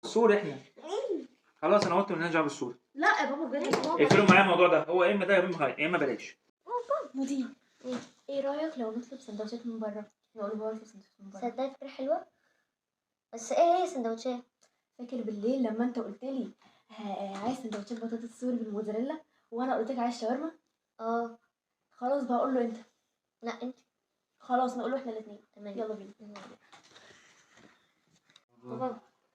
السور احنا. خلاص انا قلت مالناش دعوه بالسور. لا يا بابا بجد بابا. اقفلوا معايا الموضوع ده، هو يا اما ده يا اما بلاش. مدير ايه رايك لو نطلب سندوتشات من بره؟ نقول بابا في سندوتشات من بره. صدقني فكرة حلوة، بس ايه هي سندوتشات؟ فاكر بالليل لما انت قلت لي عايز سندوتشات بطاطس سوري بالموزاريلا وانا قلت لك عايز شاورما؟ خلاص بقى اقول له انت. لا انت. خلاص نقول له احنا الاثنين. تمام. يلا بينا.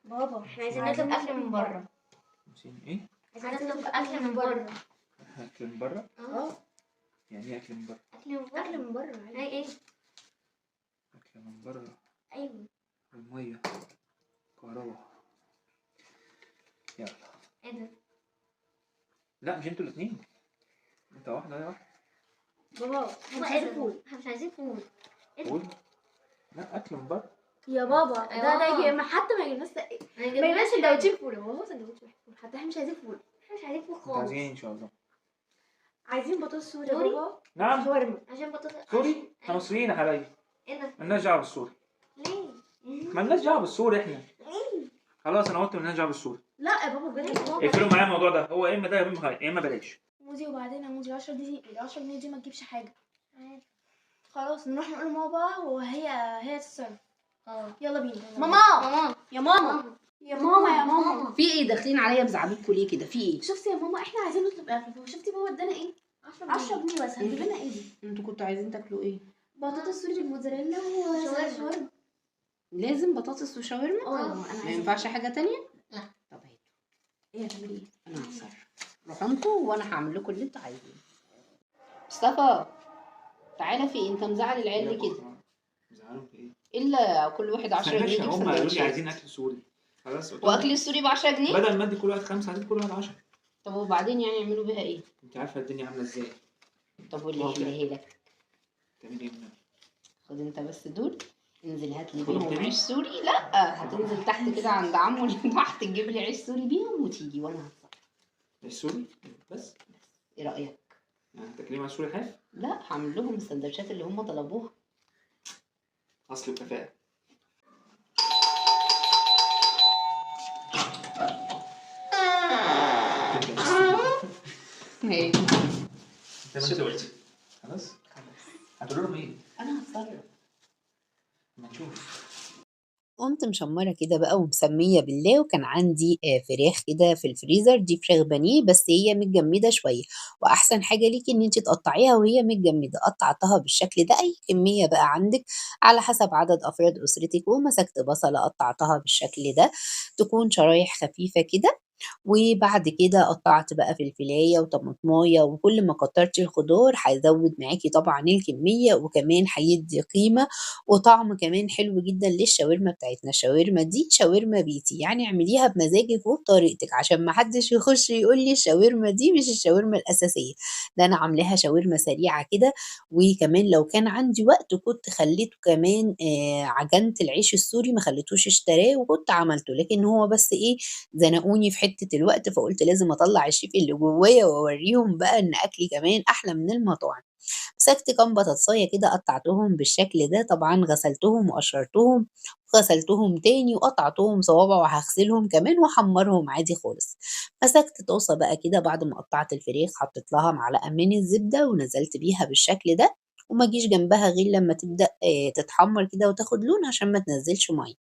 بابا احنا عايزين نطلب اكل من بره. ايه؟ عايزين نطلب اكل من بره. اكل من بره؟ يعني ايه اكل من بره؟ اكل من بره ايه؟ اكل من بره. ايوه. الميه، كهرباء. يلا. ايه ده؟ لا مش انتوا الاثنين، انت واحده يا واحده. بابا مش عايزين فول. احنا مش عايزين فول. فول؟ لا اكل من بره يا بابا ده يجي ما حتى ما يجيبناش ما يجيبناش سندوتشين فول. هو سندوتش واحد فول حتى احنا مش عايزين فول. احنا مش عايزين فول انتوا خالص. عايزين ايه ان شاء الله؟ عايزين بطاطس سوري يا بابا. نعم شاورما. عشان بطاطس سوري. احنا مصريين يا حبايبي. ايه ده؟ مالناش دعوه بالسوري. ليه؟ مالناش دعوه بالسوري احنا. خلاص انا قلت مالناش دعوه بالسوري. لا يا بابا بجد بابا. اقفلوا معايا الموضوع ده، هو يا اما ده يا اما بلاش. موزي وبعدين يا موزي 10 جنيه دي ما تجيبش حاجه. خلاص نروح نقول لماما وهي تتصرف. يلا بينا. ماما يا ماما يا ماما يا ماما في ايه داخلين عليا بزعبيكوا ليه كده؟ في ايه؟ شفتي يا ماما احنا عايزين نطلب اكل. شفتي بابا ادانا ايه؟ 10 جنيه بس. هتجيب لنا ايه دي؟ انتوا كنتوا عايزين تاكلوا ايه؟ بطاطس سوري بالموزاريلا وشاورما. لازم بطاطس وشاورما؟ انا ما ينفعش حاجه تانية؟ لا. طب هاتوا. ايه هتعملي ايه؟ انا هتصرف. روحوا انتوا وانا هعمل لكم اللي انتوا عايزينه. مصطفى تعالى، في انت مزعل العيال ليه كده؟ مزعلهم في ايه؟ الا كل واحد 10 جنيه يجيب هم قالوا لي سندوتشات. عايزين اكل سوري. خلاص واكل السوري ب 10 جنيه؟ بدل ما ادي كل واحد 5 هدي كل واحد 10. طب وبعدين يعني يعملوا بيها ايه؟ انت عارفه الدنيا عامله ازاي. طب واللي يحلها لك؟ تعملي ايه منها؟ خد انت بس دول، انزل هات لي خدهم بيهم تاني؟ عيش سوري. لا هتنزل تحت كده عند عمو اللي تحت تجيب لي عيش سوري بيهم وتيجي وانا هتصرف. السوري بس. ايه رايك؟ يعني هتاكليه مع سوري حاف؟ لا هعمل لهم السندوتشات اللي هم طلبوها. اصل الكفاءه. ايه زي ما انت قلتي. خلاص هتقول لهم ايه؟ انا هتصرف. ما نشوف. قمت مشمرة كده بقى ومسمية بالله، وكان عندي فراخ كده في الفريزر. دي فراخ بانيه بس هي متجمدة شوية، وأحسن حاجة ليكي إن انتي تقطعيها وهي متجمدة. قطعتها بالشكل ده، أي كمية بقى عندك على حسب عدد أفراد أسرتك. ومسكت بصلة قطعتها بالشكل ده تكون شرايح خفيفة كده، وبعد كده قطعت بقى فلفلاية وطماطماية. وكل ما كترتي الخضار هيزود معاكي طبعا الكمية، وكمان هيدي قيمة وطعم كمان حلو جدا للشاورما بتاعتنا. الشاورما دي شاورما بيتي، يعني اعمليها بمزاجك وبطريقتك عشان ما حدش يخش يقول لي الشاورما دي مش الشاورما الأساسية. ده أنا عاملاها شاورما سريعة كده. وكمان لو كان عندي وقت كنت خليته كمان عجنت العيش السوري، ما خليتوش اشتراه وكنت عملته، لكن هو بس ايه زنقوني في حتة الوقت، فقلت لازم اطلع الشيف اللي جوايا واوريهم بقى ان اكلي كمان احلى من المطاعم. مسكت كام بطاطسايه كده قطعتهم بالشكل ده، طبعا غسلتهم وقشرتهم وغسلتهم تاني وقطعتهم صوابع وهغسلهم كمان واحمرهم عادي خالص. مسكت طاسه بقى كده بعد ما قطعت الفراخ، حطيت لها معلقه من الزبده ونزلت بيها بالشكل ده، وما جيش جنبها غير لما تبدأ تتحمر كده وتاخد لون عشان ما تنزلش ميه.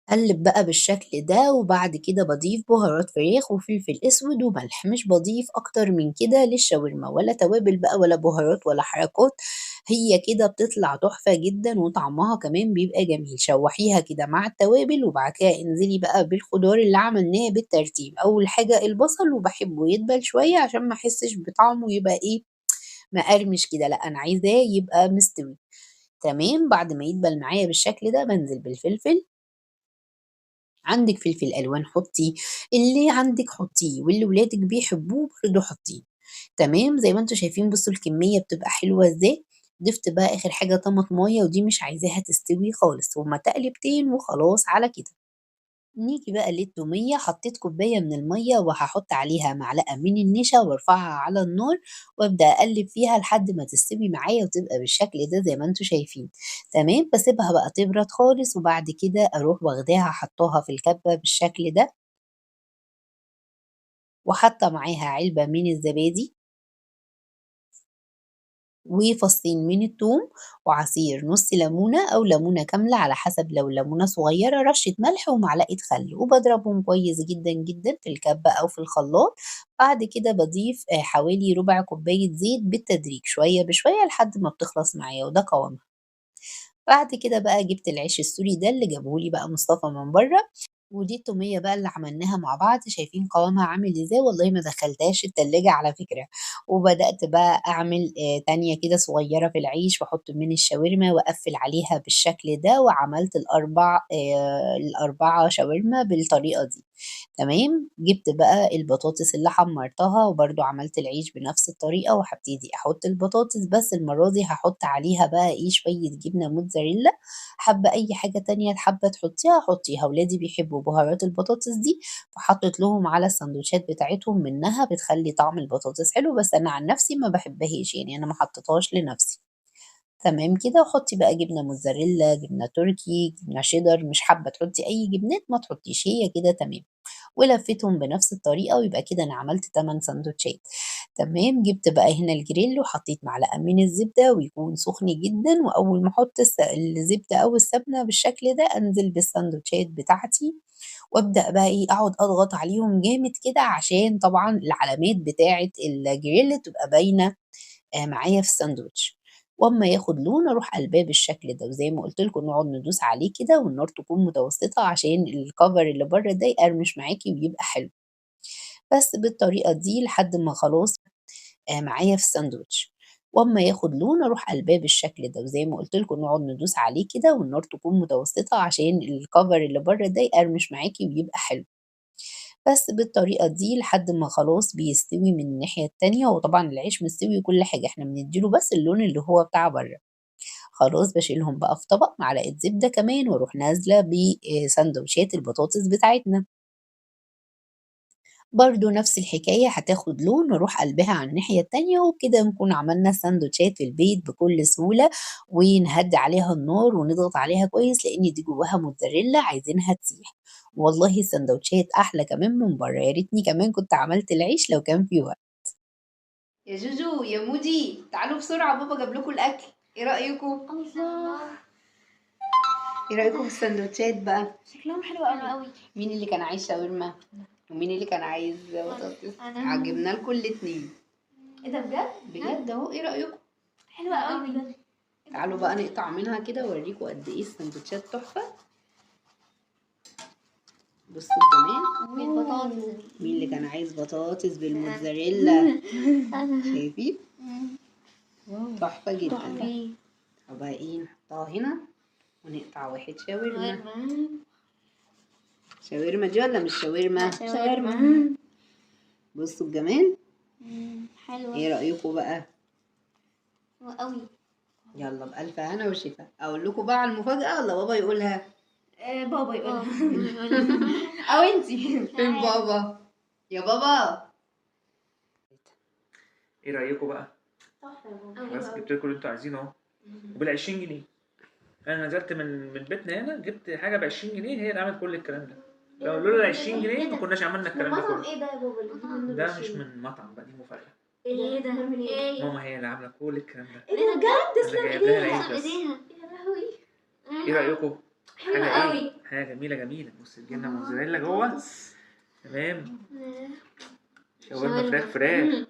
قلب بقى بالشكل ده، وبعد كده بضيف بهارات فراخ وفلفل اسود وملح. مش بضيف اكتر من كده للشاورما، ولا توابل بقى ولا بهارات ولا حركات. هي كده بتطلع تحفة جدا وطعمها كمان بيبقى جميل. شوحيها كده مع التوابل، وبعد كده انزلي بقى بالخضار اللي عملناه بالترتيب. اول حاجة البصل، وبحبه يدبل شوية عشان ما احسش بطعمه يبقى ايه مقرمش كده، لا انا عايزاه يبقى مستوي تمام. بعد ما يدبل معايا بالشكل ده بنزل بالفلفل. عندك فلفل الوان حطيه، اللي عندك حطيه، واللي ولادك بيحبوه برضه حطيه تمام. زي ما انتم شايفين بصوا الكميه بتبقى حلوه ازاي. ضفت بقى اخر حاجه طماطمايه، ودي مش عايزاها تستوي خالص، هما تقلبتين وخلاص على كده. نيجي بقى للتومية، حطيت كوباية من المية وهحط عليها معلقة من النشا وارفعها على النار وابدأ اقلب فيها لحد ما تستوي معايا وتبقى بالشكل ده زي ما انتوا شايفين. تمام، بسيبها بقى تبرد خالص وبعد كده اروح واخداها حطاها في الكبة بالشكل ده، وحاطة معاها علبة من الزبادي وفصين من التوم وعصير نص ليمونة أو ليمونة كاملة على حسب، لو ليمونة صغيرة رشة ملح ومعلقة خل، وبضربهم كويس جدا جدا في الكبة أو في الخلاط. بعد كده بضيف حوالي ربع كوباية زيت بالتدريج شوية بشوية لحد ما بتخلص معايا، وده قوامها. بعد كده بقى جبت العيش السوري ده اللي جابهولي بقى مصطفى من بره، ودي التومية بقى اللي عملناها مع بعض. شايفين قوامها عامل ازاي؟ والله ما دخلتهاش التلاجة على فكرة. وبدأت بقى أعمل تانية كده صغيرة في العيش وأحط من الشاورما وأقفل عليها بالشكل ده، وعملت الأربعة شاورما بالطريقة دي. تمام، جبت بقى البطاطس اللي حمرتها وبرضو عملت العيش بنفس الطريقة، وهبتدي أحط البطاطس، بس المرة دي هحط عليها بقى ايه شوية جبنة موتزاريلا. حابة أي حاجة تانية حابة تحطيها حطيها، ولادي بيحبوا بهارات البطاطس دي فحطيت لهم على السندوتشات بتاعتهم منها، بتخلي طعم البطاطس حلو، بس أنا عن نفسي ما بحبهاش، يعني أنا ما حطيتهاش لنفسي. تمام كده، وحطي بقى جبنة موتزاريلا، جبنة تركي، جبنة شيدر، مش حابة تحطي أي جبنات ما تحطيش، هي كده تمام. ولفيتهم بنفس الطريقة ويبقى كده أنا عملت 8 سندوتشات. تمام، جبت بقى هنا الجريل وحطيت معلقة من الزبدة ويكون سخن جدا، وأول ما أحط الزبدة أو السمنة بالشكل ده أنزل بالسندوتشات بتاعتي، وابدأ بقى ايه اقعد اضغط عليهم جامد كده عشان طبعا العلامات بتاعة الجريل تبقى باينة معايا في الساندوتش. واما ياخد لون اروح قلباه بالشكل ده، وزي ما قلت لكم نقعد ندوس عليه كده والنار تكون متوسطة عشان الكفر اللي بره ده يقرمش معاكي ويبقى حلو. بس بالطريقة دي لحد ما خلاص معايا في الساندوتش. واما ياخد لون اروح قلباه بالشكل ده، وزي ما قلت لكم نقعد ندوس عليه كده والنار تكون متوسطة عشان الكفر اللي بره ده يقرمش معاكي ويبقى حلو. بس بالطريقة دي لحد ما خلاص بيستوي من الناحية التانية، وطبعا العيش مستوي وكل حاجة، احنا بنديله بس اللون اللي هو بتاع بره. خلاص بشيلهم بقى في طبق معلقة زبدة كمان واروح نازلة بسندوتشات البطاطس بتاعتنا. برضو نفس الحكاية هتاخد لون واروح قلبها على الناحية التانية، وبكده نكون عملنا سندوتشات في البيت بكل سهولة. ونهدي عليها النار ونضغط عليها كويس لان دي جواها موتزاريلا عايزينها تسيح. والله السندوتشات احلى كمان من بره، يا ريتني كمان كنت عملت العيش لو كان في وقت. يا جوجو يا مودي تعالوا بسرعة، بابا جاب لكم الاكل، ايه رأيكم؟ الله، ايه رأيكم في السندوتشات بقى؟ شكلهم حلو قوي. مين اللي كان عايز شاورما ومين اللي كان عايز بطاطس؟ أنا. عجبنا لكم الاتنين ايه ده بجد؟ بجد اهو، ايه رأيكم؟ حلوة قوي بجد. تعالوا بقى نقطع منها كده واوريكم قد ايه السندوتشات تحفة. بصوا الجمال. بالبطاطس. مين اللي كان عايز بطاطس بالموتزاريلا؟ شايفين؟ تحفة جدا. طب بقى ايه نحطها هنا ونقطع واحد شاورما. شاورما دي ولا مش شاورما؟ شاورما. بصوا الجمال. حلوة. ايه رأيكم بقى؟ قوي. يلا بألف هنا وشفا. اقول لكم بقى على المفاجأة ولا بابا يقولها؟ بابا يقولها. او انتي. فين بابا؟ يا بابا. ايه رايكم بقى؟ بس جبت لكم اللي انتوا عايزينه اهو، وبال 20 جنيه. انا نزلت من بيتنا هنا جبت حاجه ب 20 جنيه هي اللي عملت كل الكلام ده. لو لولا ال 20 جنيه ما كناش عملنا الكلام ده مطعم كله. ايه ده يا بابا؟ ده مش من مطعم بقى، دي مفاجاه. ايه ده؟ ايه؟ ماما هي اللي عامله كل الكلام ده. ايه ده بجد؟ انا جايب لها العيش بس. يا لهوي. ايه رايكم؟ حلوة حاجه قوي. ايه؟ حاجه جميله جميله. بص الجبنه موتزاريلا جوه. تمام. شاورما فراخ.